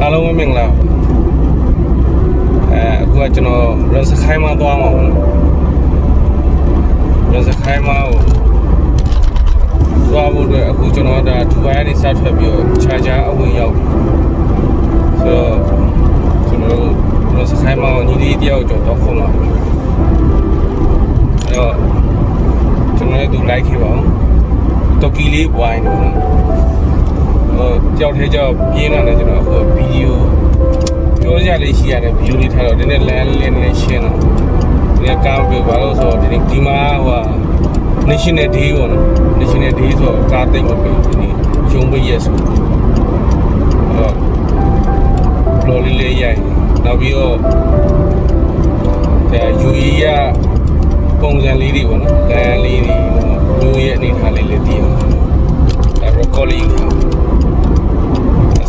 အားလုံးမင်္ဂလာအခုကကျွန်တော်ရစခိုင်းမှာသွားမှာပေါ့ရစခိုင်းမှာသွားဖို့အတွက်အခုကျွန်တော်ဒါဒူဘိုင်းကနေစထွက်ပြီးတော့ခြားခြားအဝင်ရောက်ဆိုတော့ကျွန်တော်ရစခိုင်းမှာညီလေးတယောက်ကျော်တော့ခေါ်မှာအဲ့တော့ကျွန်တော်လည်းသူလိုက်ခဲ့ပါအောင်တော်ကီလေးပွိုင်းတော့ကြောက်သေးကြောက်ပြင်းလာတယ်ကျွန်တော်အခုဗီဒီယိုပြောကြလေးရှိရတယ်ဗီဒီယိုလေးထားတော့ဒီနေ့လမ်းလေးနဲ့ရှင်းတော့ဒီကကားပြောပါလို့ဆိုတော့ဒီမှာဟို National Day ပေါ့နော် National Day ဆိုတော့ကားတိတ်မပြေဒီနေ့ရုံးပိတ်ရက်ဆိုတော့လော်လေးရိုက်နောက်ပြီးတော့UAE ကပုံစံလေးတွေပေါ့နော်လမ်းလေးတွေမျိုးရဲ့အနေထားလေးလည်းတည်အောင်အဲ့တော့ calling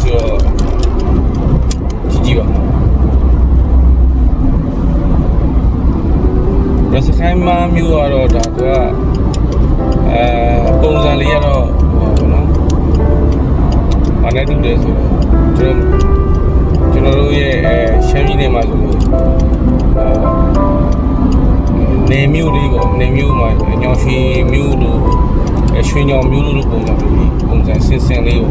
ဆိုတော့ကြည့်ပါရစခိုင်းမမျိုးကတော့ဒါကပုံစံလေးကတော့ဟောပေါ့နော်ဘာနဲ့တူတယ်ဆိုတော့ကျွန်တော်တို့ရဲ့ရှမ်းပြည်နယ်မှာဆိုလို့နေမျိုးလေးပေါ့နေမျိုးမှာညောင်ရွှေမျိုးလို့ရွှေညောင်မျိုးလို့ပုံစံစင်စင်လေးကို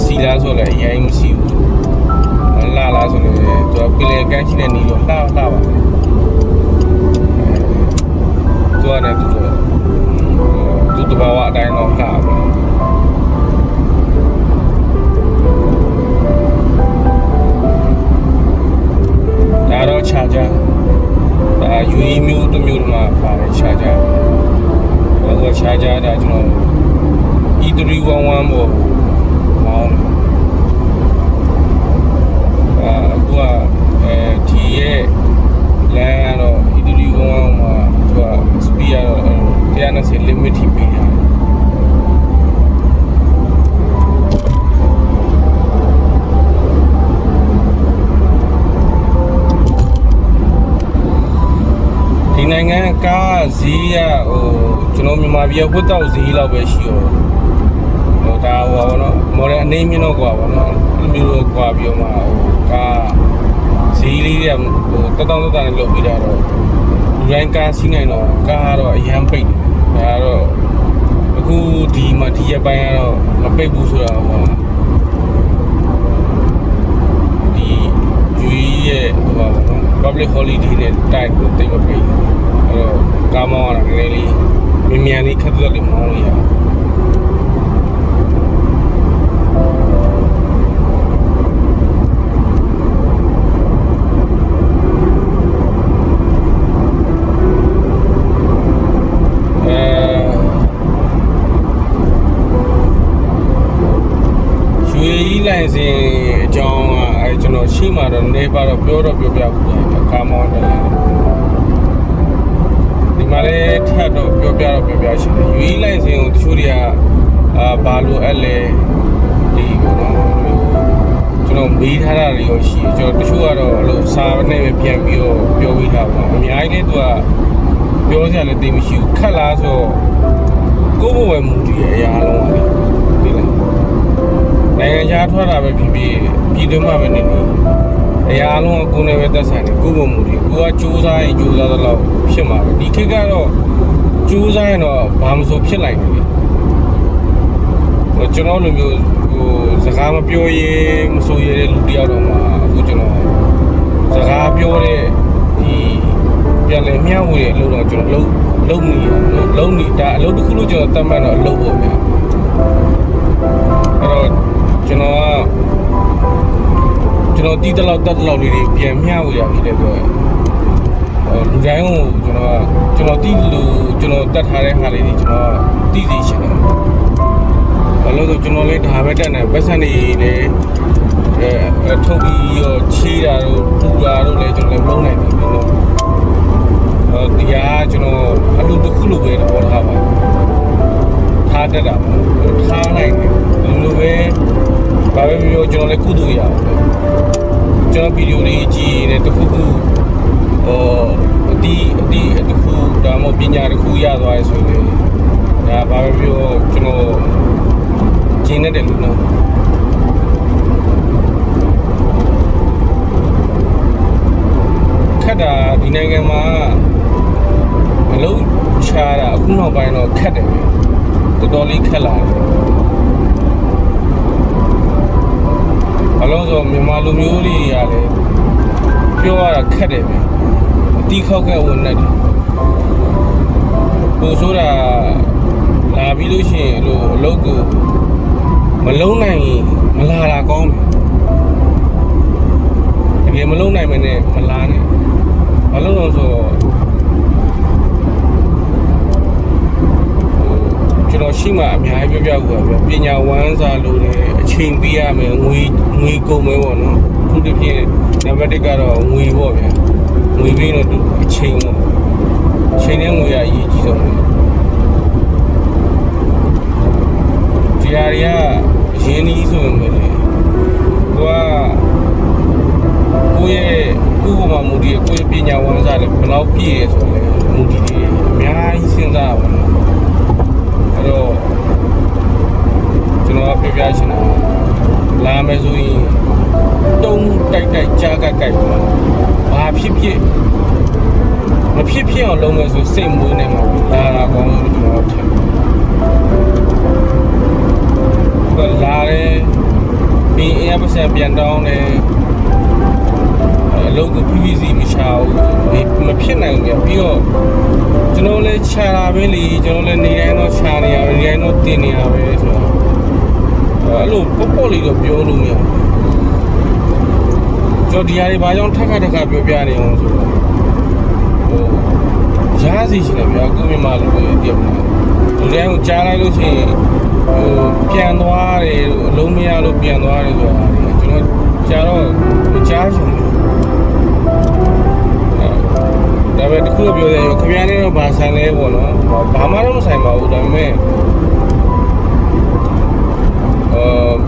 စီလားဆိုလည်းအရင်မရှိဘူးလာလားဆိုလည်းသူကပင်လယ်ကမ်းရှိတဲ့နေတော့လှပါသူကလည်းသူတဘာဝအတိုင်းတော့လှပါဒါတော့ခြားကြဒါ UAE မျိုးတစ်မျိုးမှာပါတယ်ခြားကြဘာလို့ခြားကြတာကျွန်တော် E311 ပေါ့မောင်းအခုကဒီရဲ့လမ်းကတော့ E311 မှာသူက speed ကတော့120 limit ထိပေးရတယ်ဒီနိုင်ငံကားဈေးကကျွန်တော်မြန်မာပြည်ဝတ်တောက်ဈေးလောက်ပဲရှိရောဒါဟောနော်မော်ဒယ်အနေမြင့်တော့กว่าပေါ့နော်ဒီမျိုးกว่าပြီးတော့မှကားဈေးလေးတွေကတက်တောင့်တက်တာနဲ့လုပ်ပြီးတာတော့လူတိုင်းကားစီးနိုင်တော့ကားကတော့အရန်ပိတ်တယ်ဒါကတော့အခုဒီမှာဒီရက်ပိုင်းကတော့မပိတ်ဘူးဆိုတာဟောဒီ UAE ရဲ့ဟောပေါ့နော် public holiday နဲ့တိုက်ကိုတိတ်မပိတ်အဲ့တော့ကားမောင်းရတာနည်းနည်းလေးမြန်လေးခက်သက်လေးမောင်းလို့ရတယ်လိုင်စင်အကြောင်းကကျွန်တော်ရှိမှတော့နေပါတော့ပြောပြဘူးကားမောင်းတယ်ဒီမှာလည်းထပ်တော့ပြောရှိတယ် UAE လိုင်စင်ကိုတချို့တွေကဘာလို့အဲ့လဲဒီပေါ့နော်ကျွန်တော်မေးထားတာတွေရောရှိကျွန်တော်တချို့ကတော့အဲ့လိုစာနဲ့ပဲပြန်ပြီးတော့ပြောပြီးထားပါအများကြီးလည်းသူကပြောစရာလည်းသိမရှိဘူးခက်လားဆိုကိုယ့်ဘဝမူတည်ရဲ့အရာလုံးပါလေဒီလားနိုင်ငံခြားထွက်တာပဲဖြစ်ဖြစ်ပြည်တွင်းမှာပဲနေနေအရာလုံးကကိုယ်နဲ့ပဲသက်ဆိုင်တယ်ကိုယ့်ဘုံမူတွေကိုကစူးစမ်းရင်စူးစမ်းသလောက်ဖြစ်မှာပဲဒီခေတ်ကတော့စူးစမ်းရင်တော့ဘာမှမဆိုဖြစ်နိုင်တယ်လေကျွန်တော်လိုမျိုးစကားမပြောရင်မဆိုရတဲ့လူတယောက်တော့မှအခုကျွန်တော်စကားပြောတဲ့ဒီပြန်လည်မျှဝေတဲ့အလုပ်တော့ကျွန်တော်လုံးနေဒါအလုပ်တစ်ခုလို့ကျွန်တော်တတ်မှတ်တော့အလုပ်ပေါ့ဗျာအဲ့တော့ကျွန်တော်တီးတလောက်တက်တလောက်လေးတွေပြန်မျှဝေရပြီတဲ့ပြောလူတိုင်းကိုကျွန်တော်တီးလို့ကျွန်တော်တက်ထားတဲ့ဟာလေးတွေကျွန်တော်တီးစီရှင်တယ်ဘာလို့ဆိုကျွန်တော်လည်းဒါပဲတက်နေပတ်စံတွေလည်းထုတ်ပြီးရောချေးတာတို့ပူတာတို့လည်းကျွန်တော်လည်းမလုပ်နိုင်ဘူးနော်တရားကျွန်တော်အလုပ်တစ်ခုလိုပဲတော့ထားပါထားတတ်တာထားနိုင်တယ်ဒီလိုပဲဘာပဲပြောကျွန်တော်လည်းကုသိုလ်ရအောင်ကျွန်တော်ဗီဒီယိုလေးကြည့်နေတခုခုအတီးတခုဒါမှမဟုတ်ပညာတခုရသွားရဆိုရင်ဒါဘာပဲပြောကျွန်တော်ကျင်းတဲ့လူနော် နိုင်ငံမှာအလုံးချာတာအခုနောက်ပိုင်းတော့ခက်တယ်ဗျတော်တော်လေးခက်လာတယ်အလုံးစုံမြန်မာလူမျိုးတွေရတယ်ပြောရတာခက်တယ်ဗျအတီးခောက်ကဝင်နေတယ်ပို့ဆိုတာလာပြီးလို့ရှိရင်အလုပ်ကိုမလုံးနိုင်မလာတာကောင်းတယ်တကယ်မလုံးနိုင်မနဲ့မလာနဲ့ဘာလို့လဲဆိုတော့ကျွန်တော်ရှိမှအများကြီးပြောပြဘူးဗျပညာဝမ်းစာလို့လေအချိန်ပေးရမယ်ငွေကုန်မယ်ပေါ့နော်ခုတစ်ပြည့်နံပါတ်1ကတော့ငွေပေါ့ဗျငွေပြီးတော့အချိန်ပေါ့အချိန်နဲ့ငွေရအရေးကြီးဆုံးပဲဒီဟာတွေကအရင်ကြီးဆိုရင်ပဲလေကိုယ့်ပေါ်မှာမူတည်ကိုယ့်ရဲ့ပညာဝမ်းစာလည်းဘယ်လောက်ပြည့်ရဆိုလဲမူတည်တယ်အများကြီးစဉ်းစားပါတော့အဲ့တော့ကျွန်တော်ပြောပြချင်တာလာမယ်ဆိုရင်တုံးတိုက်ကြားကပါဘာဖြစ်မဖြစ်အောင်လုပ်မယ်ဆိုစိတ်မွေးနေမှာလာတာကောင်းလို့ကျွန်တော်ထင်တယ်လာတယ်ပြီးအရင်ပတ်စံပြန်တောင်းတယ်အလုပ်ကို PVC မချဘူးမဖြစ်နိုင်ဘူးပြီးတော့ကျွန်တော်လည်းခြာတာပဲလေကျွန်တော်လည်းနေတိုင်းတော့ခြာနေရပဲနေတိုင်းတော့တင်နေရပဲဆိုတော့အဲ့လိုပေါ့လေးတော့ပြောလို့မရဘူးကျွန်တော်ဒီဟာတွေဘာကြောင့်ထပ်ပြောပြနေအောင်ဆိုတော့ရားစီရှိတယ်ဗျာကိုမြန်မာလူတွေတည်မလားလူတိုင်းကိုကြားလိုက်လို့ရှိရင်ပြန်သွားတယ်အလုံးမရလို့ပြန်သွားတယ်ဆိုတာကျွန်တော်ကြားတော့မကြားချင်ဘူးဒါပေမဲ့တခုပြောရရင်ခင်ဗျားနဲ့တော့ဘာဆိုင်လဲပေါ့နော်ဘာမှတော့မဆိုင်ပါဘူးဒါပေမဲ့ဘယ်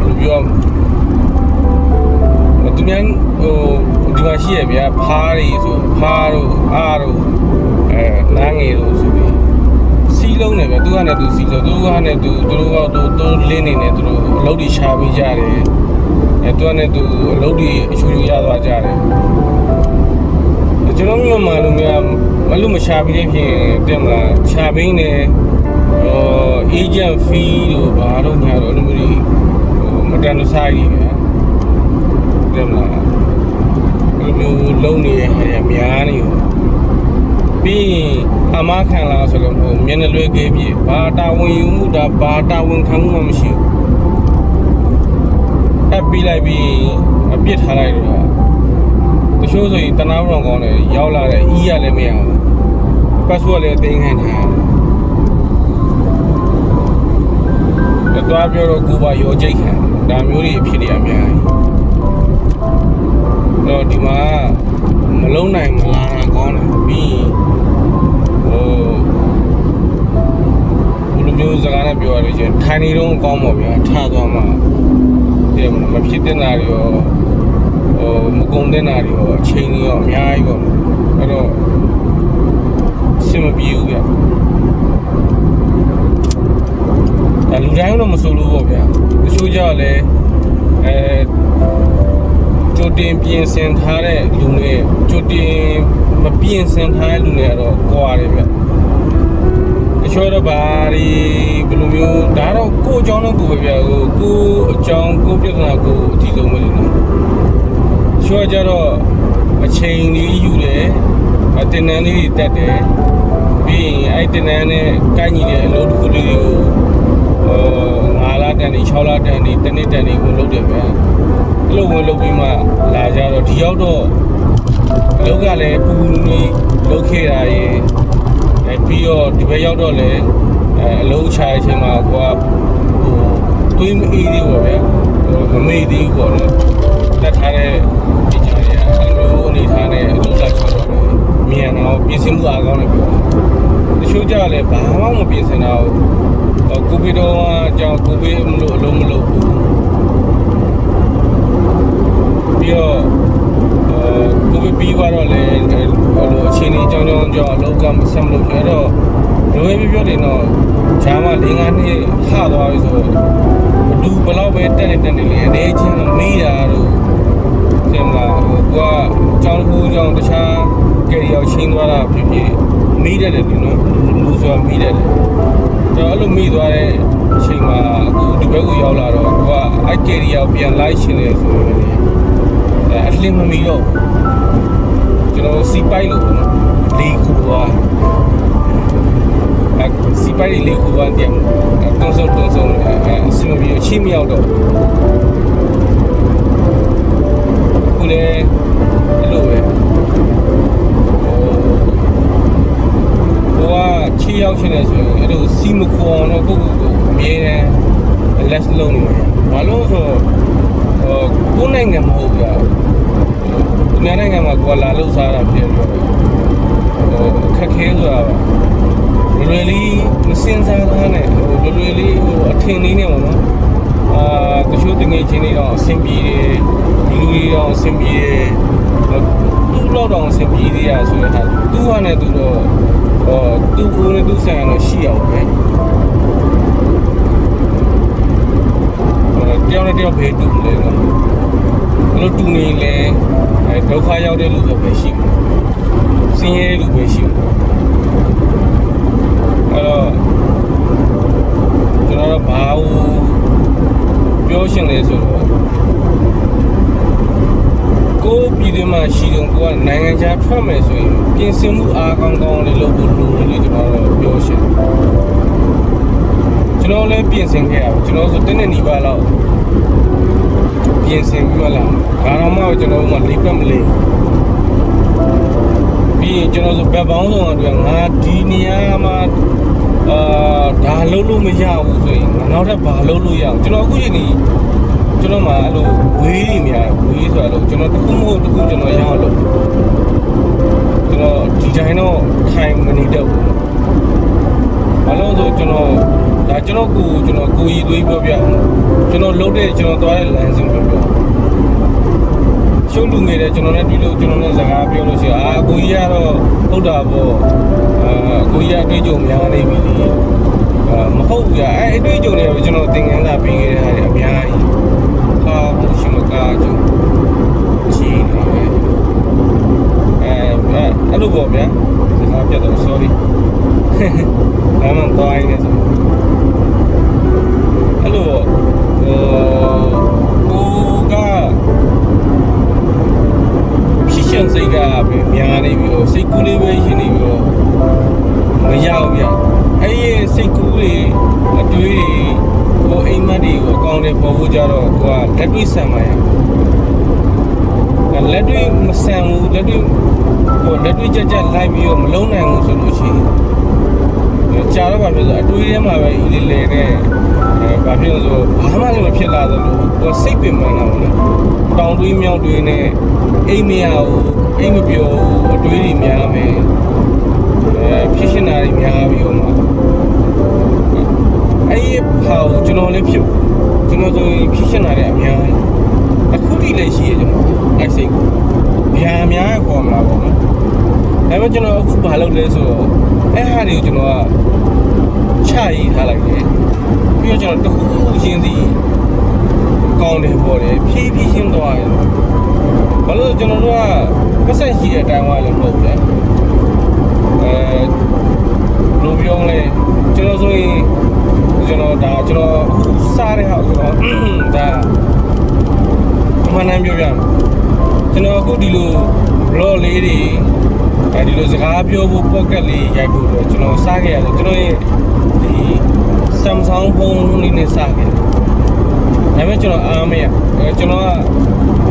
လိုပြောသူများဒီမှာရှိရဗျာဖားတွေဆိုဖားတို့အားတို့နန်းငယ်တို့ဆိုပြီးစီးလုံးတယ်ဗျသူကနဲ့သူစီးလို့သူကနဲ့သူတို့လင်းနေတယ်သူတို့အလုပ်တွေရှာပေးကြတယ်သူကနဲ့သူအလုပ်တွေအချူရသွားကြတယ်ကျွန်တော်မျိုးမှလို့များမလို့မရှာပေးတဲ့ဖြစ်တင်မလားရှာပေးနေagent fee တို့ဘာတို့ညာတို့အဲ့လိုမျိုးမတန်တဆာကြီးဗျာတင်မလားအဲ့လိုမျိုးလုံးနေတဲ့ဟာတွေများနေရောပြီးအမခံလာဆိုလို့မျက်နှာလွှဲခဲ့ပြီဘာတာဝန်ယူမှုဒါဘာတာဝန်ခံမှုမှမရှိဘူးအပ်ပြီးလိုက်ပြီးအပြစ်ထားလိုက်တော့တချို့ဆိုရင်တနာဘောင်ကောင်းတယ်ရောက်လာတယ်အီးရလည်းမရဘူး passport လည်းတင်ခံထားတယ်တော်ပြောတော့ကိုပါရောကြိတ်ခံဒါမျိုးတွေဖြစ်နေရများတော့ဒီမှာမလုံးနိုင်မလာတာကောင်းတယ်ပြီးဘယ်လိုမျိုးစကားနဲ့ပြောရလဲချင်းထိုင်နေတော့ကောင်းပါဗျာထားသွားမှဒီမဖြစ်တဲ့နာတွေရောမကုန်တဲ့နာတွေရောအချိန်တွေရောအများကြီးပေါ့အဲ့တော့စင်မပြေဘူးဗျာဒါလူတိုင်းတော့မဆိုလို့ပေါ့ဗျာတချို့ကြောက်လဲကြိုတင်ပြင်ဆင်ထားတဲ့လူတွေကြိုတင်မပြင်ဆင်ထားတဲ့လူတွေကတော့ကြွားတယ်ဗျတချို့တော့ဘာတွေဘယ်လိုမျိုးဒါတော့ကိုအကြောင်းတော့ကိုပဲဗျကိုအကြောင်းကိုပြဿနာကိုအထီးဆုံးပဲလို့နော်တချို့ကြတော့အချိန်လေးယူတယ်တင်နန်းလေးတွေတက်တယ်ပြီးရင်အဲ့တင်နန်းနဲ့ကိုက်ညီတဲ့အလုပ်တစ်ခုလေးတွေကို9လတန်နေ6လတန်နေတစ်နှစ်တန်နေကိုလုပ်တယ်ဗျအဲ့လိုဝင်လုပ်ပြီးမှလာကြတော့ဒီရောက်တော့အလုပ်ကလည်းပူနေလုပ်ခဲ့တာရေပြီးတော့ဒီဘက်ရောက်တော့လည်းအလုပ်ချတဲ့အချိန်မှာကိုကတွေးမအေးသေးပါဗျာမမေ့သေးဘူးပေါ့နော်တက်ထားတဲ့ဒီကြားရအဲ့လိုအနေထားနဲ့အလုပ်လာချတော့မြန်တော့ပြင်ဆင်မှုအားကောင်းတယ်ပြောတချို့ကြလည်းဘာမှမပြင်ဆင်တာကိုဗစ်တော့ကြောင့်ကိုဗစ်မလို့အလုံးမလို့ဘူးပြီးတော့ကိုဗစ်ပြီးတော့လည်းလိုအခြေအနေကြောင်းအလောက်ကမဆက်မလို့ပြတော့လိုပဲပြောတယ်တော့ဈာမ၄-၅နှစ်ဟသွားပြီဆိုဘယ်လောက်ပဲတက်နေလေအနေချင်းတော့မေးတာတော့တင်မလားကိုကကြောင်းတစ်ခုကြောင်းတခြားကဲရောက်ချင်း မိသွားတဲ့အချိန်မှာအခုဒီဘက်ကိုရောက်လာတော့သူကအဲ့ကယ်ရီယာကိုပြန်လိုက်ရှင်နေဆိုရင်အလှမမီတော့ကျွန်တော်စီပိုက်လို့လေးခုသွားစီပိုက်လေးခုသွားတယ်တုံးစုံအစမပြီးအချင်းမရောက်တော့ခုလေအဲ့လိုပဲချီရောက်ရှင်နေဆိုရင်အဲ့လိုစီမခွန်တော့ကိုအမြဲတမ်းလက်လုံးနေမှာဘာလို့ဆိုကိုယ်နိုင်ငံမဟုတ်ကြဘူးဒီနိုင်ငံမှာကိုယ်လာလို့စားတာဖြစ်ပြီးတော့ခက်ခဲဆိုတာလွယ်လေးမစင်စားတာနဲ့လွယ်လေးအထင်လေးနဲ့ပေါ့နော်တချို့တငယ်ချင်းတွေတော့အဆင်ပြေတယ်ဒီလူတွေတော့အဆင်ပြေတယ်သူ့လောက်တော့အဆင်ပြေသေးရဆိုတဲ့ဟာသူ့ဟာနဲ့သူတော့သူ့ကိုယ်နဲ့သူ့ဆိုင်ကတော့ရှိအောင်ပဲတယောက်နဲ့တယောက်ပဲတူတယ်နော်ဘလို့တူနေလဲဒုက္ခရောက်တဲ့လူတွေပဲရှိမှာဆင်းရဲလူပဲရှိမှာအဲ့တော့ကျွန်တော်တို့ဘာလို့ပြောရှင်လဲဆိုတော့ကိုပြည်တွင်းမှာရှိတဲ့ကိုကနိုင်ငံခြားထွက်မယ်ဆိုရင်ပြင်ဆင်မှုအားကောင်းကောင်းလေးလုပ်ဖို့လိုတယ်လို့ကျွန်တော်တို့ပြောရှင်ကျွန်တော်လည်းပြင်ဆင်ခဲ့ရအောင်ကျွန်တော်ဆိုတစ်နှစ်နီးပါးလောက်ပြင်ဆင်ပြီးတော့လာဒါတော့မှကျွန်တော်ကလိပတ်မလေးပြီးရင်ကျွန်တော်ဆိုဘက်ပေါင်းဆောင်အတွက်ငါဒီနေရာမှာဒါလုပ်လို့မရဘူးဆိုရင်နောက်ထပ်ဘာလုပ်လို့ရအောင်ကျွန်တော်အခုချိန်ကြီးကျွန်တော်မှအဲ့လိုဝေးနေများဝေးဆိုတော့ကျွန်တော်တစ်ခုမဟုတ်တစ်ခုကျွန်တော်ရအောင်လုပ်ကျွန်တော်ဒီတိုင်းတော့ခိုင်မနေတော့ဘူးဘာလို့ဆိုကျွန်တော်ဒါကျွန်တော်ကိုရည်သွေးပြောပြကျွန်တော်လုပ်တဲ့ကျွန်တော်သွားတဲ့လမ်းစဉ်ပြောပြရှုပ်လူငယ်တဲ့ကျွန်တော်နဲ့တွေ့လို့ကျွန်တော်နဲ့စကားပြောလို့ရှိရင်ကိုကြီးကတော့ဟုတ်တာပေါ့ကိုကြီးအတွေ့အကြုံများနေပြီလေမဟုတ်ဘူးအဲ့အတွေ့အကြုံတွေကကျွန်တော်သင်ခန်းစာပေးခဲ့တဲ့ဟာတွေအများကြီးဟာဘူးရှိမကားကြုံချီနေပဲအဲ့လိုပေါ့ဗျာစကားပြတ်တော့ sorry ဘာမှမသွားရင်းနဲ့ဆိုအဲ့လိုကိုကဖြစ်ရှင်စိတ်ကပဲများနေပြီးတော့စိတ်ကူးလေးပဲရှင်နေပြီးတော့မရောက်ဗျအဲ့ဒီစိတ်ကူးလေးအတွေးတွေကိုအိမ်မက်တွေကိုအကောင့်တွေပေါ်ဖို့ကြတော့ကိုကလက်တွေ့ဆံပါရလက်တွေ့မဆံဘူးလက်တွေ့ကြလိုက်ပြီးတော့မလုံးနိုင်ဘူးဆိုလို့ရှိရင်ကြာတော့ဘာဖြစ်ဆိုအတွေးထဲမှာပဲအီလေးလေးနဲ့ဘာဖြစ်လို့ဆိုဘာမှလည်းမဖြစ်လာသလိုကိုစိတ်ပင်ပန်းလာဘူးတောင်တွေးမြောက်တွေးနဲ့အိမ်မရဘူးအိမ်မပြောအတွေးတွေများမယ်ဖြစ်ရှင်တာတွေများပြီးတော့မှအဲ့ဒီဟာကိုကျွန်တော်လည်းဖြစ်ကျွန်တော်ဆိုရင်ဖြစ်ရှင်တာတွေအများကြီးအခုထိလည်းရှိရကျွန်တော်အဲ့စိတ်ကိုဗျာများခေါ်မလားပေါ့နော်ဒါပေမဲ့ကျွန်တော်အခုဘာလုပ်လဲဆိုတော့အဲ့ဟာတွေကိုကျွန်တော်ကချရေးထားလိုက်တယ်ပြီးတော့ကျွန်တော်တခုချင်းစီကောင်းတယ်ပေါ့လေဖြည်းဖြည်းချင်းသွားတယ်ဘာလို့ကျွန်တော်တို့ကပတ်ဆက်ရှိတဲ့အတိုင်းဝါလည်းမဟုတ်ဘူးလေလိုပြောလဲကျွန်တော်ဆိုရင်ကျွန်တော်စားတဲ့ဟာဆိုတော့ဒါမှန်တယ်ပြောပြကျွန်တော်အခုဒီလို blog လေးတွေဒီလိုစကားပြောဖို့ pocket လေးရိုက်ဖို့တော့ကျွန်တော်စားခဲ့ရတယ်ကျွန်တော်ရဲ့ဒီ Samsung ဖုန်းလေးနဲ့စားခဲ့တယ်ဒါပေမဲ့ကျွန်တော်အားမရကျွန်တော်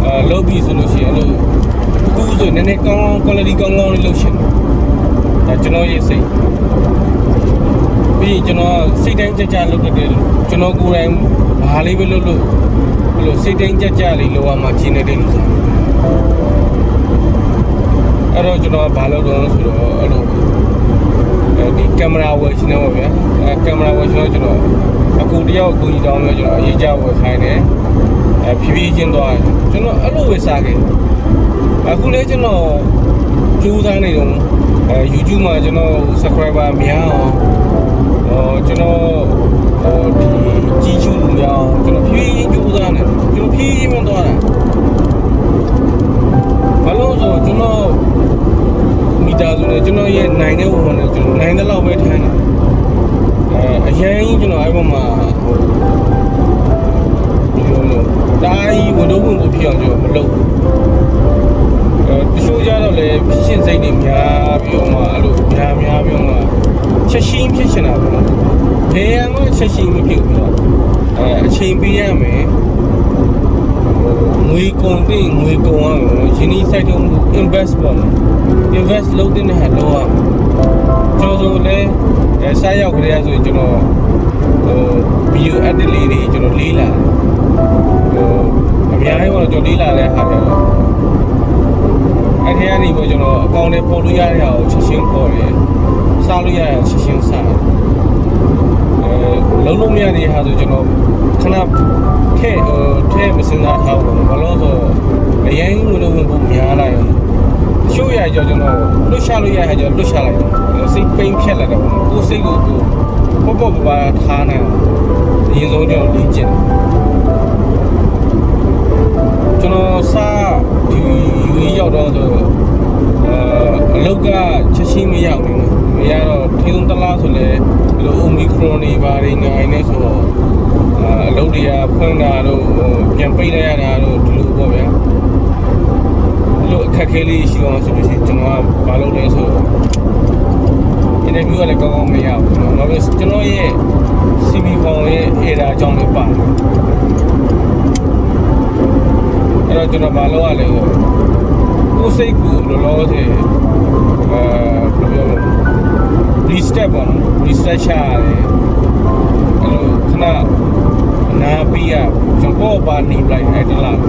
ကလုပ်ပြီးဆိုလို့ရှိရင်အဲ့လိုအခုဆိုနည်းနည်းကောင်း quality ကောင်းကောင်းလေးလုပ်ရှင်ဒါကျွန်တော်ရဲ့စိတ်ပြီးကျွန်တော်စိတ်တိုင်းကြလုပ်တတ်တယ်ကျွန်တော်ကိုယ်တိုင်ဘာလေးပဲလုပ်လို့အဲ့လိုစိတ်တိုင်းကြလေးလုပ်ရမှရှင်းနေတယ်လို့ဆိုအဲ့တော့ကျွန်တော်ဘာလုပ်တော့ဆိုတော့အဲ့လိုဒီကင်မရာဝယ်ရှင်းနေပါဗျာကင်မရာဝယ်ရှင်းတော့ကျွန်တော်အခုတယောက်အခုကြီးတောင်းလို့ကျွန်တော်အရေးကြဝယ်ခိုင်းတယ်ဖြည်းဖြည်းချင်းသွားကျွန်တော်အဲ့လိုပဲစားခဲ့အခုလည်းကျွန်တော်ကြိုးစားနေတော့YouTube မှာကျွန်တော် subscriber များအောင်ကျွန်တော်ဒီကြီးချူလူများအောင်ကျွန်တော်ဖြည်းဖြည်းကြိုးစားနေကျွန်တော်ဖြည်းဖြည်းမှသွားတာဘာလို့ဆိုကျွန်တော်မိသားစုနဲ့ကျွန်တော်ရဲ့နိုင်တဲ့ဝန်နဲ့ကျွန်တော်နိုင်တဲ့လောက်ပဲထိုင်တယ် အရင်ကျွန်တော်အဲ့ပေါ်မှာတားကြီးဝန်တော့ဝန်ကိုဖြစ်အောင်ကျွန်တော်မလုပ်ဘူးတချို့ကြတော့လေဖြစ်ရှင်စိတ်တွေများပြီးတော့မှအဲ့လိုများပြီးတော့မှချက်ရှင်းဖြစ်ရှင်တာပေါ့နော်ဘယ်မှချက်ရှင်းမဖြစ်ဘူးတော့အချိန်ပေးရမယ်ငွေကုန်တဲ့ငွေကုန်အောင်ရင်းနှီးစိုက်ထုတ်မှု invest ပေါ့နော် invest လုပ်တဲ့ဟာတော့ကျွန်တော်ဆိုလည်းစားရောက်ကြရဆိုရင်ကျွန်တော်video edit လေးတွေကျွန်တော်လေးလာအများကြီးတော့ကျွန်တော်လေးလာတဲ့ဟာတွေတော့အဲ့ဒီကနေပေါ့ကျွန်တော်အကောင့်နဲ့ပေါ်လို့ရတဲ့ဟာကိုချက်ချင်းပေါ်တယ်စားလို့ရတဲ့ချက်ချင်းစားလုံးလုံးမရတဲ့ဟာဆိုကျွန်တော်ခဏထဲမစင်စားထားဘူးဘာလို့ဆိုအရင်ကလို့ဝင်ဖို့များလာရင်ရှိုးရကြကျွန်တော်လွတ်ရှာလို့ရတဲ့ကြလွတ်ရှာလိုက်တယ်စိတ်ပိန်ဖြတ်လာတယ်ပေါ့ကိုယ်စိတ်ကိုပေါ့ပါထားနိုင်အောင်အရင်ဆုံးကျွန်တော်လေ့ကျင့်ကျွန်တော်စားဒီယူရောက်တော့ဆိုအလောက်ကချက်ချင်းမရောက်ဘူးမရတော့ထင်းတလားဆိုလဲဒီလို omicron တွေဘာတွေငိုင်းနေဆိုတော့အလုပ်တွေကဖွင့်တာတော့ပြန်ပိတ်လိုက်ရတာတော့ဒီလိုပေါ့ဗျာလို့အခက်ခဲလေးရှိအောင်ဆိုလို့ရှိရင်ကျွန်တော်ကမလုပ်လဲဆိုတော့ interview ကလည်းကောင်းကောင်းမရဘူးเนาะနောက်ပြီးကျွန်တော်ရဲ့ CV ပေါင်းရဲ့ error အကြောင်းလေးပါတယ်အဲ့တော့ကျွန်တော်မလုပ်ရလဲဆိုကိုယ်စိတ်ကိုလောလောဆယ်ဘယ်လိုပြောလဲ reset ပေါ့နော် reset ချရတယ်အဲ့လိုခဏနားပြီးရကျွန်တော်ပါနေလိုက်အဲ့တလား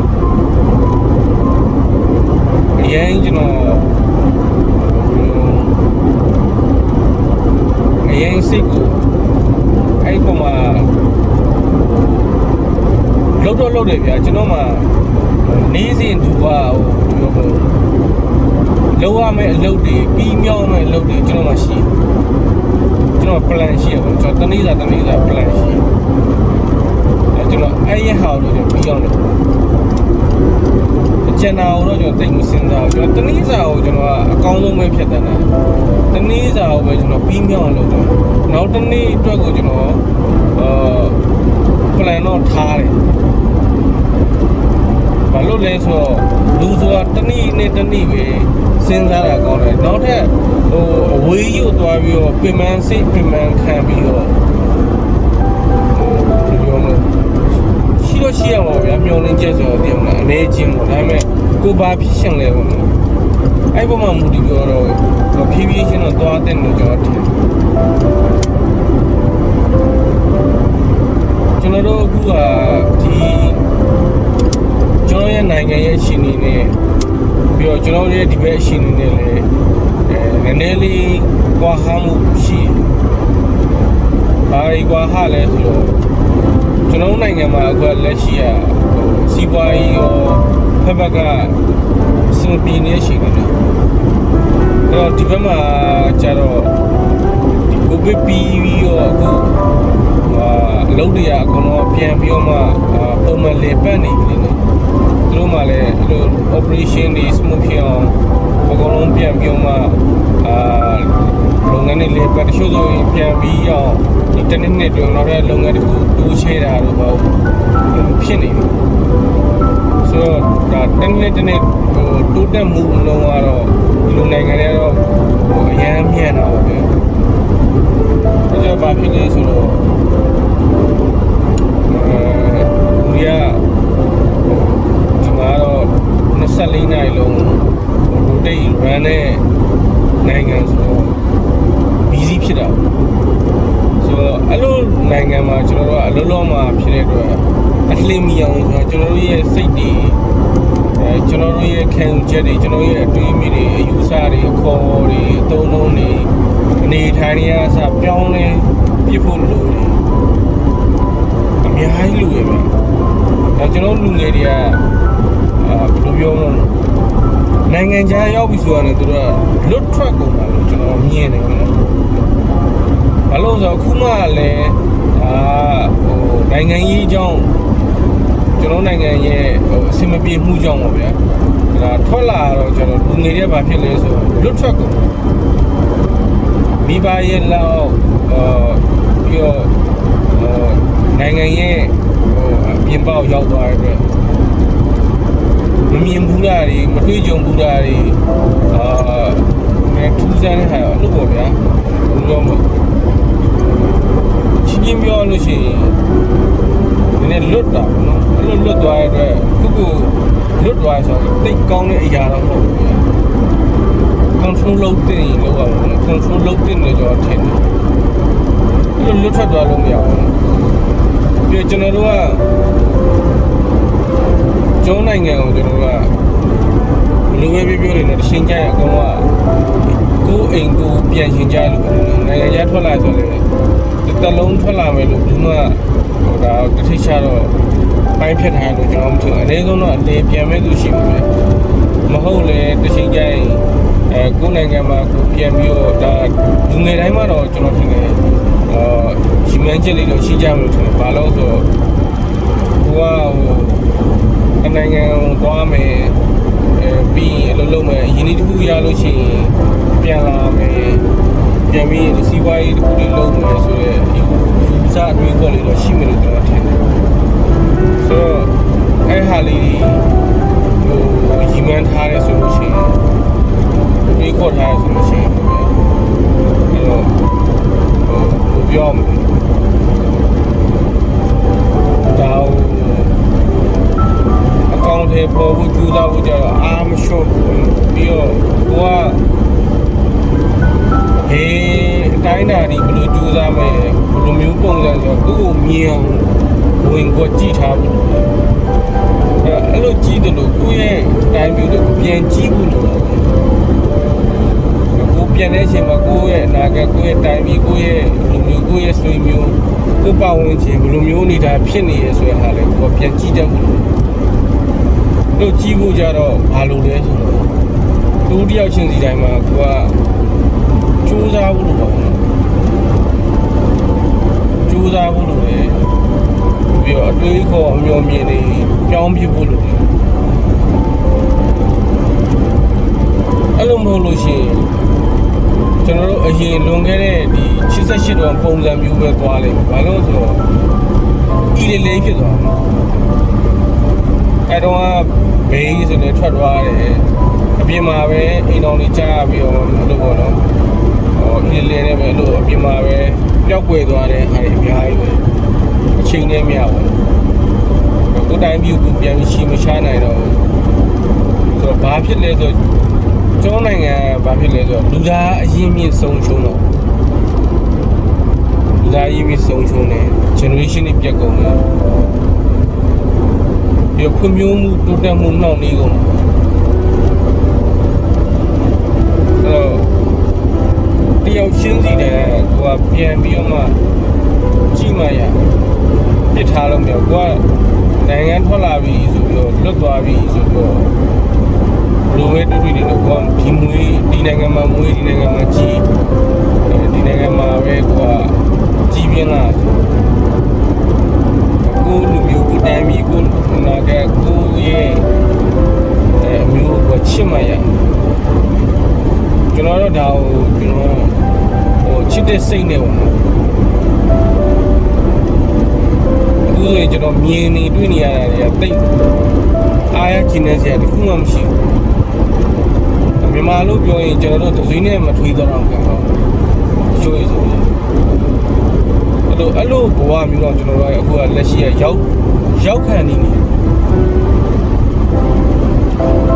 အရင်ကျွန်တော်အရင်စိတ်ကိုအဲ့ပုံမှာလုပ်တယ်ဗျာကျွန်တော်မှနေစဉ်သူကဟိုလောရမယ့်အလုပ်တွေပြီးမြောင်းမယ့်အလုပ်တွေကျွန်တော်မှရှိကျွန်တော် plan ရှိရပါကျွန်တော်တနည်းစာ plan ရှိကျွန်တော်အဲ့ရဟာလို့ကျွန်တော်ပြီးအောင်တယ်ကျန်တာတော့ကျွန်တော်တိတ်မစင်စားဘူးကျွန်တော်တနည်းစာကိုကျွန်တော်ကအကောင်းဆုံးပဲဖြတ်တတ်တယ်တနည်းစာကိုပဲကျွန်တော်ပြီးမြောင်းလုပ်တယ်နောက်တနေ့အတွက်ကိုကျွန်တော်plan တော့ထားတယ်ဘာလို့လဲဆိုတော့လူဆိုတာတနည်းနဲ့တနည်းပဲစဉ်းစားတာကောင်းတယ်နောက်ထပ်ဟိုအဝေးရုပ်သွားပြီးတော့ပြင်ပန်းစိတ်ပြင်ပန်းခံပြီးတော့ပြောလို့ရှိတော့ရှိရမှာဗျာမျောလင်းချက်ဆိုတော့ဒီမှာအနေချင်းပေါ့ဒါပေမဲ့ကိုဘာဖြစ်ရှင်လဲပေါ့အဲ့ပေါ်မှာမူတည်ပြောတော့ဖြည်းဖြည်းချင်းတော့သွားတဲ့လို့ကျွန်တော်ထင်ကျွန်တော်တို့အခုကဒီကျွန်တော်ရဲ့နိုင်ငံရဲ့ရှင်နေနဲ့ပြီးတော့ကျွန်တော်ရဲ့ဒီဘက်ရှင်နေနဲ့လည်းနည်းနည်းလေးကွာဟမှုရှိဘာကြီးကွာဟလဲဆိုတော့ကျွန်တော်နိုင်ငံမှာအခုလက်ရှိကစီးပွားရေးရောဖက်ဖက်ကစင်ပီနေရှိနေတယ်အဲ့တော့ဒီဘက်မှာကျတော့ကိုဗစ်ပြီးရောအခုအလုပ်တွေကအကုန်လုံးပြန်ပြီးတော့မှပုံမှန်လေပတ်နေပြီလေသူတို့မှလည်းအဲ့လို operation တွေ smooth ဖြစ်အောင်အကုန်လုံးပြန်ပြီးတော့မှလုပ်ငန်းတွေလေပတ်တချို့ဆိုရင်ပြန်ပြီးအောင်ဒီတစ်နှစ်တွင်တော့တဲ့လုပ်ငန်းတွေကိုတိုးချဲတာတော့ပေါ့ဖြစ်နေပြီဆိုတော့ဒါတစ်နှစ်ဟိုတိုးတက်မှုလုံးကတော့ဒီလိုနိုင်ငံတွေကတော့အရန်မြန်တာပေါ့ဗျာအဲ့တော့ဘာဖြစ်လဲဆိုတော့ဒီမှာတော့24နိုင်လုံးဒိုတိတ် run နဲ့နိုင်ငံဆိုတော့ busy ဖြစ်တာဆိုတော့အဲ့လိုနိုင်ငံမှာကျွန်တော်တို့အလုံးလုံးမှာဖြစ်တဲ့အတွက်အလှမီအောင်ဆိုတော့ကျွန်တော်တို့ရဲ့စိတ်တွေကျွန်တော်တို့ရဲ့ခံယူချက်တွေကျွန်တော်ရဲ့အတွေးအမြင်တွေအယူဆတွေအခေါ်တွေအသုံးအနှုန်းတွေအနေထိုင်နေရစပြောင်းလဲပြဖို့လိုတယ်အများကြီးလိုရမယ်ဒါကျွန်တော်လူငယ်တွေကဘယ်လိုပြောမလဲနိုင်ငံခြားရောက်ပြီဆိုရင်သူတို့ကလွတ်ထွက်ကုန်တာလို့ကျွန်တော်မြင်တယ်နော်ဘာလို့ဆိုတော့အခုမှလည်းဟိုနိုင်ငံရေးအကြောင်းကျွန်တော်နိုင်ငံရဲ့ဟိုအဆင်မပြေမှုကြောင့်ပါဗျာဒါထွက်လာတော့ကျွန်တော်လူငယ်တွေဘာဖြစ်လဲဆိုတော့လွတ်ထွက်ကုန်မိဘရဲ့လောက် ပြီးတော့နိုင်ငံရဲ့ပြင်ပရောက်သွားတဲ့အတွက်မမြင်ဘူးလားတွေမတွေ့ကြုံဘူးလားတွေထူးဆန်းတဲ့ဟာရောအဲ့လိုပေါ့ဗျာဘယ်လိုမှချင်းပြောလို့ရှိရင်နည်းနည်းလွတ်တာပေါ့နော်အဲ့လိုလွတ်သွားတဲ့အတွက်ခုလွတ်သွားဆိုတော့တိတ်ကောင်းတဲ့အရာတော့မဟုတ်ဘူးဗျာ control လုပ်တဲ့လို့ပါဘူး control လုပ်တဲ့လို့ကျွန်တော်ထင်တယ်အဲ့လိုလွတ်ထွက်သွားလို့မရဘူးပြီးကျွန်တော်တို့ကကျောင်းနိုင်ငံကိုကျွန်တော်တို့ကဘယ်လိုပဲပြောနေတယ်တရှင်ကြရအကောင်ကကိုယ်အိမ်ကိုပြန်ရှင်ကြလို့နိုင်ငံရထွက်လာဆိုလေတစ်လုံးထွက်လာမယ်လို့ဘူးမှဟိုဒါတထိချတော့ပိုင်းဖြတ်ထားလို့ကျွန်တော်မထင်အနည်းဆုံးတော့အလေပြန်မဲ့သူရှိမှာပဲမဟုတ်လေတရှင်ကြရင်ကိုယ်နိုင်ငံမှာကိုပြန်ပြီးတော့ဒါလူငယ်တိုင်းမှာတော့ကျွန်တော်ထင်တယ်ရှင်းမှန်းချက်လေးတော့ရှိကြမှာလို့ထင်တယ်ဘာလို့ဆိုတော့ဟိုအနိုင်ငံကိုသွားမယ်ပြီးရင်အလုပ်လုပ်မယ်ရင်းနှီးတစ်ခုရလို့ရှိရင်ပြန်လာမယ်ပြန်ပြီးစီးပွားရေးတစ်ခုလေးလုပ်မယ်ဆိုတော့ဒီစားအတွေ့အကြုံလေးတော့ရှိမယ်လို့ကျွန်တော်ထင်တယ်ဆိုတော့အဲ့ဟာလေးဟိုရည်မှန်းထားရဲဆိုလို့ရှိရင်တွေးခေါ်ထားရဲဆိုလို့ရှိရင်အဲ့တော့ဟိုပြောမယ်ဒါအကောင့်ထဲပေါ်ဖို့ကြိုးစားဖို့ကြတော့အားမလျှော့ပြီးတော့ကိုကအတိုင်းဓာတ်ဒီဘယ်လိုကြိုးစားမယ်ဘယ်လိုမျိုးပုံစံဆိုတော့ကိုကိုမြင်အောင်ဝင်ကိုကြည့်ထားဖို့အဲ့လိုကြည့်တယ်လို့ကိုရဲ့တိုင်းမျိုးတွေကိုပြန်ကြည့်ဖို့လို့ကိုပြန်တဲ့အချိန်မှာကိုရဲ့အနာဂတ်ကိုရဲ့တိုင်းမျိုးကိုရဲ့လူမျိုးကိုရဲ့ဆွေမျိုးကိုပတ်ဝန်းကျင်ဘယ်လိုမျိုးနေတာဖြစ်နေရဆိုတဲ့ဟာလေးကိုပြန်ကြည့်တတ်ဖို့လို့ကြည့်ဖို့ကြတော့ဘာလို့လဲဆိုတော့သူတယောက်ချင်းစီတိုင်းမှာကိုကကြိုးစားဖို့လို့ပေါ့နော်ကြိုးစားဖို့လို့လေပြီးတော့အတွေးခေါ်အမျှော်မြင်နေပြောင်းပြဖို့လို့အဲ့လိုမဟုတ်လို့ရှိရင်ကျွန်တော်တို့အရင်လွန်ခဲ့တဲ့ဒီ88တောင်ပုံစံမျိုးပဲသွားလိမ့်မယ်ဘာလို့ဆိုတော့ဤလေးဖြစ်သွားမှာအဲ့တော့ဘေးဆိုနေထွက်သွားတယ်အပြင်မှာပဲအိမ်တော်ကြီးကြားပြီးတော့လို့ပေါ့နော်ဤလေးနဲ့ပဲလို့အပြင်မှာပဲပျောက်ကွယ်သွားတဲ့အားတွေအများကြီးပဲအချိန်နဲ့မရဘူးကိုတိုင်းပြည်ကိုပြန်ပြီးရှိမချနိုင်တော့ဆိုတော့ဘာဖြစ်လဲဆိုတော့ကျောင်းနိုင်ငံဘာဖြစ်လဲဆိုတော့လူသားအရင်းမြစ်ဆုံးရှုံးတော့လူသားအရင်းမြစ်ဆုံးရှုံးတယ် generation တွေပြတ်ကုန်တယ်ဒီဖွံ့ဖြိုးမှုတိုးတက်မှုနှောင့်နှေးကုန်တယ်တယောက်ချင်းစီတဲ့ကိုကပြန်ပြီးတော့မှကြည့်မှရပြစ်ထားလို့မရဘူးကိုကနိုင်ငံထွက်လာပြီဆိုပြီးတော့လွတ်သွားပြီဆိုပြီးတော့လူဝဲတူတူတွေတော့ကိုကဒီမွေးဒီနိုင်ငံမှာမွေးဒီနိုင်ငံမှာကြီးဒီနိုင်ငံမှာပဲကိုကကြီးပြင်းလာကိုလူမျိုးကိုတိုင်းပြည်ကိုနာကကိုရဲ့မျိုးကိုချစ်မှရကျွန်တော်တို့ဒါကိုကျွန်တော်ဟိုချစ်တဲ့စိတ်နဲ့ပေါ့နော်အခုဆိုရင်ကျွန်တော်မြင်နေတွေ့နေရတာတွေကတိတ်အားရကျင်နေစရာတခုမှမရှိဘူးမြန်မာလို့ပြောရင်ကျွန်တော်တို့သတိနဲ့မထွေးတော့အောင်ကတော့ချိုးရဆိုရင်အဲ့လိုဘဝမျိုးတော့ကျွန်တော်တို့အခုကလက်ရှိရောက်ခံနေနေ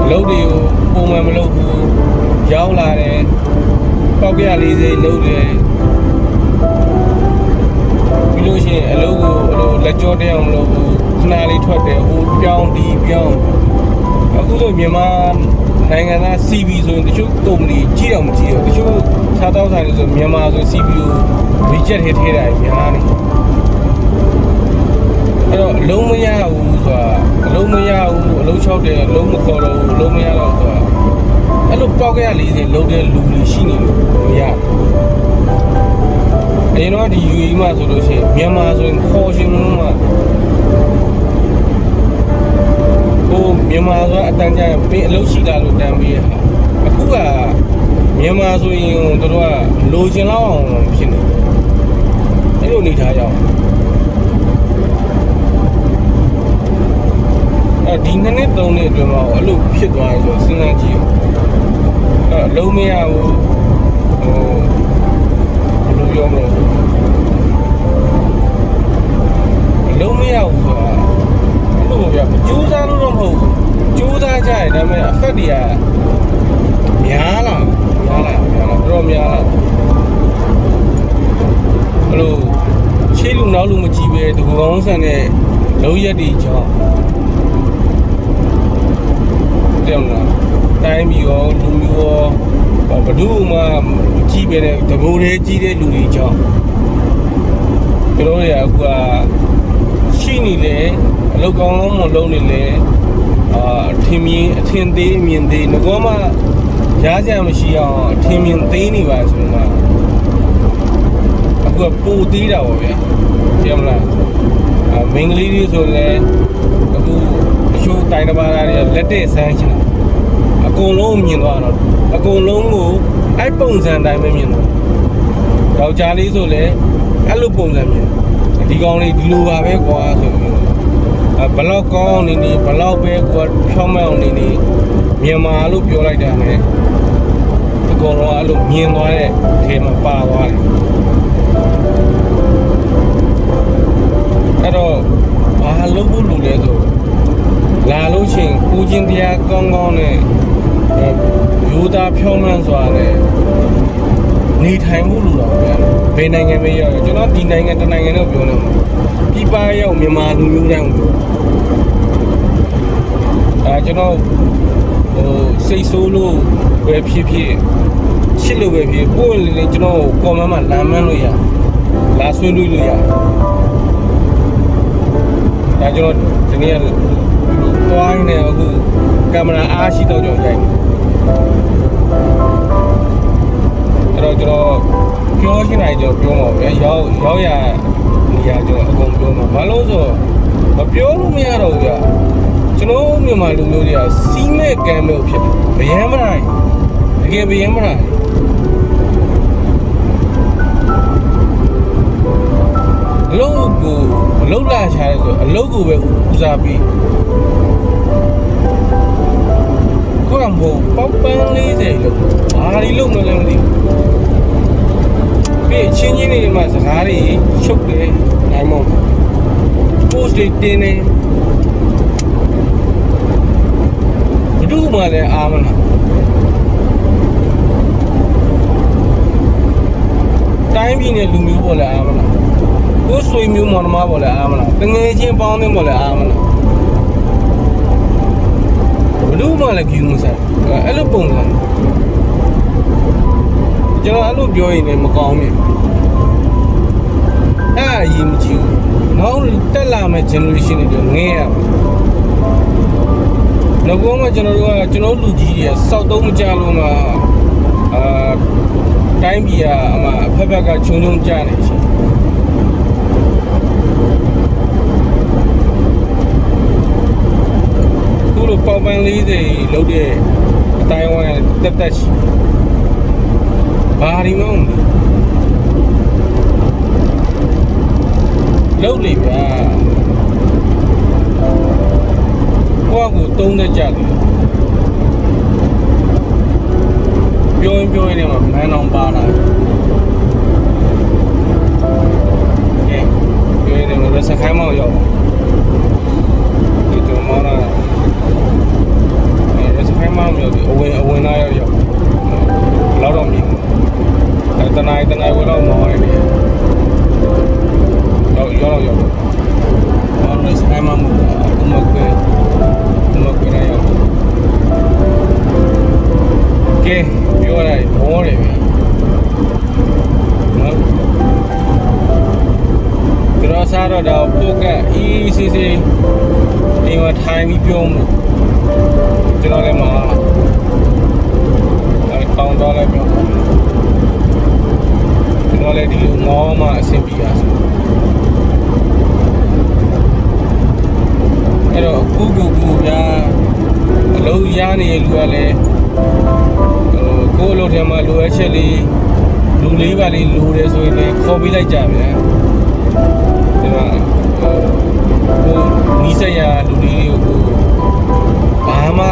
အလုပ်တွေကိုပုံမှန်မလုပ်ဘူးရောက်လာတယ်ပေါက်ပြ40လုပ်တယ်ပြီးလို့ရှိရင်အလုပ်ကိုလက်ကြောတဲ့အောင်မလုပ်ဘူးခဏလေးထွက်တယ်ဟိုပြောင်းဒီပြောင်းအခုဆိုမြန်မာနိုင်ငံသား CB ဆိုရင်တချို့ကုမ္ပဏီကြီးတော့မကြီးတော့တချို့စားတောက်ဆိုင်တွေဆိုမြန်မာဆို CB ကို reject ထဲတာများနေအဲ့တော့အလုံးမရဘူးဆိုတာအလုံးမရဘူးအလုံး6တယ်အလုံးမခေါ်တော့ဘူးအလုံးမရတော့ဆိုတာအဲ့လိုပေါက်ကရ40လုံးတဲ့လူတွေရှိနေလို့မရအရင်တော့ဒီ UAE မှာဆိုလို့ရှိရင်မြန်မာဆိုရင်ခေါ်ရှင်လုံးမှာဟိုမြန်မာဆိုတာအတန်းကြရင်ပေးအလုပ်ရှိတာလို့တန်းပေးရတာအခုကမြန်မာဆိုရင်တို့ကလိုချင်လောက်အောင်ဖြစ်နေအ အဲ့လိုနေထားရအောင်ဒီ2နှစ်3နှစ်အတွင်းမှာအဲ့လိုဖြစ်သွားရဆိုစဉ်းစားကြည့်အလုံးမရဘူးဘယ်လိုပြောမလဲအလုံးမရဘူးဆိုတာအဲ့လိုဗျာကြိုးစားလို့တော့မဟုတ်ဘူးကြိုးစားကြရတယ်ဒါပေမဲ့အဖက်တွေကများလာတော့များလာအဲ့လိုရှေးလူနောက်လူမကြည့်ပဲဒီကောင်းဆန်တဲ့လုံးရက်တွေကြောင့်တဲ့မလားတိုင်းပြီးရောလူမျိုးရောဘဒုမှကြည့်ပဲတဲ့တဘူလေးကြီးတဲ့လူတွေကြောင့်ကျွန်တော်တွေကအခုကရှိနေလေအလောက်ကောင်းလုံးမလုံးနေလေအထင်သေးမြင်သေးငကောမှရစရာမရှိအောင်အထင်မြင်သေးနေပါဆိုတော့အခုကပိုသေးတာပေါ့ဗျာပြောမလားမင်္ဂလိတွေဆိုလည်းအခုအချို့တိုင်းတစ်ပါးတွေလက်တဲ့ဆန်းချင်တာအကုန်လုံးမြင်သွားတော့အကုန်လုံးကိုအဲ့ပုံစံတိုင်းပဲမြင်တော့ယောက်ျားလေးဆိုလည်းအဲ့လိုပုံစံမြင်ဒီကောင်လေးဒီလိုပါပဲကွာဆိုပြီးဘလောက်ကောင်းနေဘလောက်ပဲကွာဖြောင်းမအောင်နေမြန်မာလို့ပြောလိုက်တာနဲ့အကုန်လုံးအဲ့လိုမြင်သွားတဲ့ထဲမှာပါသွားတယ်အဲ့တော့ဘာလုပ်ဖို့လိုလဲဆိုလာလို့ချင်းကိုချင်းတရားကောင်းကောင်းနဲ့ယူသားဖြောင်းမှန်းစွာနဲ့နေထိုင်မှုလိုတော့ဗျာဘယ်နိုင်ငံပဲရောက်ကျွန်တော်ဒီနိုင်ငံတနိုင်ငံတော့ပြောနေမှာပြည်ပရောက်မြန်မာလူမျိုးတိုင်းကိုကျွန်တော်စိတ်ဆိုးလို့ပဲဖြစ်ချစ်လို့ပဲဖြစ်ပို့ရင်လည်းကျွန်တော်ကွန်မန့်မှာလာမန်းလို့ရလာဆွေးနွေးလို့ရကျွန်တော်ဒီနေ့သွားနေအခုကင်မရာအားရှိတော့ကျွန်တော်ရိုက်အဲ့တော့ကျွန်တော်ပြောချင်တယ်ကျွန်တော်ပြောမှာပဲရောက်ရနေရကျွန်တော်အကုန်ပြောမှာဘာလို့ဆိုမပြောလို့မရတော့ဘူးဗျာကျွန်တော်မြန်မာလူမျိုးတွေကစီးမဲ့ကံမျိုးဖြစ်တယ်ဗျယမ်းမလားတကယ်ဗျယမ်းမလားအလုပ်ကိုအလုပ်လာချတယ်ဆိုအလုပ်ကိုပဲဦးစားပြီးကိုယ်ကဘောပေါပန်း40လို့ဘာဒီလုပ်မလဲမသိဘူးပြီးချင်းချင်းတွေမှာစကားတွေချုပ်တယ်နိုင်မို့ post တွေတင်နေဘယ်သူမှလည်းအားမလားတိုင်းပြည်နဲ့လူမျိုးပေါ်လည်းအားမလားကိုယ်ဆွေမျိုးမောင်နှမပေါ်လည်းအားမလားတငယ်ချင်းပေါင်းတဲ့ပေါ်လည်းအားမလားဘယ်သူမှလည်းကြည့်မစားအဲ့လိုပုံစံကျွန်တော်အဲ့လိုပြောရင်လည်းမကောင်းဘူးအဲ့အရေးမကြီးဘူးနောက်တက်လာမယ့် generation တွေငဲရမှာနောက်ကောမှကျွန်တော်လူကြီးတွေစောက်တုံးမကြလို့မှတိုင်းပြည်ကအမှအဖက်ဖက်ကခြုံကြနေရှိခုလိုပေါပန်း40လောက်တဲ့အတိုင်းဝိုင်းတက်ရှိဘာဒီမဟုတ်လောက်လေဗျာကိုယ့်ကိုတုံးတဲ့ကြတယ်ပြောရင်လည်းမန်းအောင်ပါလာပြောရင်လည်းစခိုင်းမောက်ရောက်ဒီတော့မောလာစခိုင်းမောက်ရောက်ဒီအဝင်လာရောက်လောက်တော့မြင်တနိုင်ဝတော့မောနေတယ်ရောက်အော်စခိုင်းမောက်မကွယ်ရရောကဲပြောလိုက်ဘောတယ်ဗျာနော်ကျွန်တော်စားတော့တော့ပိုကတ်အီးစီစီအိမ်မှာထိုင်ပြီးပြောမှုကျွန်တော်လည်းမတောင်းတော့လည်းပြောကျွန်တော်လည်းဒီလိုငေါမှအဆင်ပြေရဆိုအဲ့တော့ကူဗျာအလုံးရနေလူကလည်းကိုယ်လိုထဲမှာလိုအပ်ချက်လေးလူလေးပါလေးလိုတယ်ဆိုရင်လည်းခေါ်ပေးလိုက်ကြဗျာ ကျွန်တော်ကိုနီးစက်ရလူလေးတွေကိုဘာမှ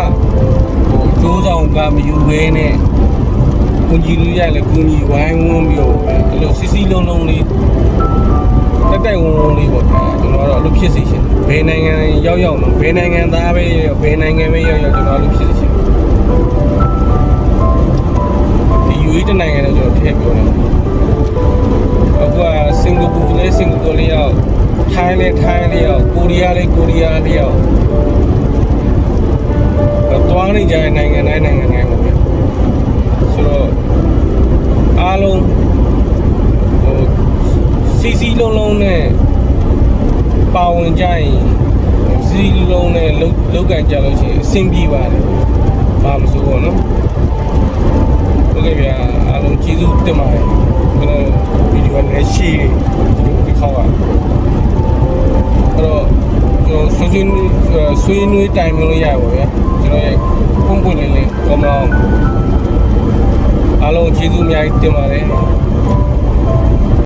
ကျိုးဆောင်ကမယူဘဲနဲ့ကိုကြီးလူရလည်းကိုကြီးဝိုင်းဝန်းပြီးတော့ဒီလိုစီစီလုံးလုံးလေးတက်တက်ဝန်းဝန်းလေးပေါ့ကျွန်တော်ကတော့အဲ့လိုဖြစ်စေချင်ဘယ်နိုင်ငံရောက်ရောက်လို့ဘယ်နိုင်ငံသားပဲဘယ်နိုင်ငံပဲရောက်ရောက်ကျွန်တော်အဲ့လိုဖြစ်စေချင်ဒီ UAE တနိုင်ငံတော့ကျွန်တော်ထည့်ပြောတယ်အခုကစင်ကာပူလည်းစင်ကာပူလေးရောက်ထိုင်းလည်းထိုင်းလေးရောက်ကိုရီးယားလည်းကိုရီးယားလေးရောက်သွားနေကြတဲ့နိုင်ငံတိုင်းနိုင်ငံတိုင်းပေါ့ဗျာဆိုတော့အားလုံးစီစီလုံးလုံးနဲ့ပါဝင်ကြရင်စီစီလုံးနဲ့လောက်ကန်ကြလို့ရှိရင်အဆင်ပြေပါတယ်ဘာမဆိုပေါ့နော်ဟုတ်ကဲ့ဗျာအားလုံးကျေးဇူးတင်ပါတယ်ကျွန်တော်ဗီဒီယိုနဲ့ရှေ့ဒီခေါက်အဲ့တော့ကျွန်တော်ဆွေးနွေးတိုင်လို့ရပါဗျာကျွန်တော်ရဲ့ပုံပွင့်လေးကောင်းအောင်အားလုံးကျေးဇူးအများကြီးတင်ပါတယ်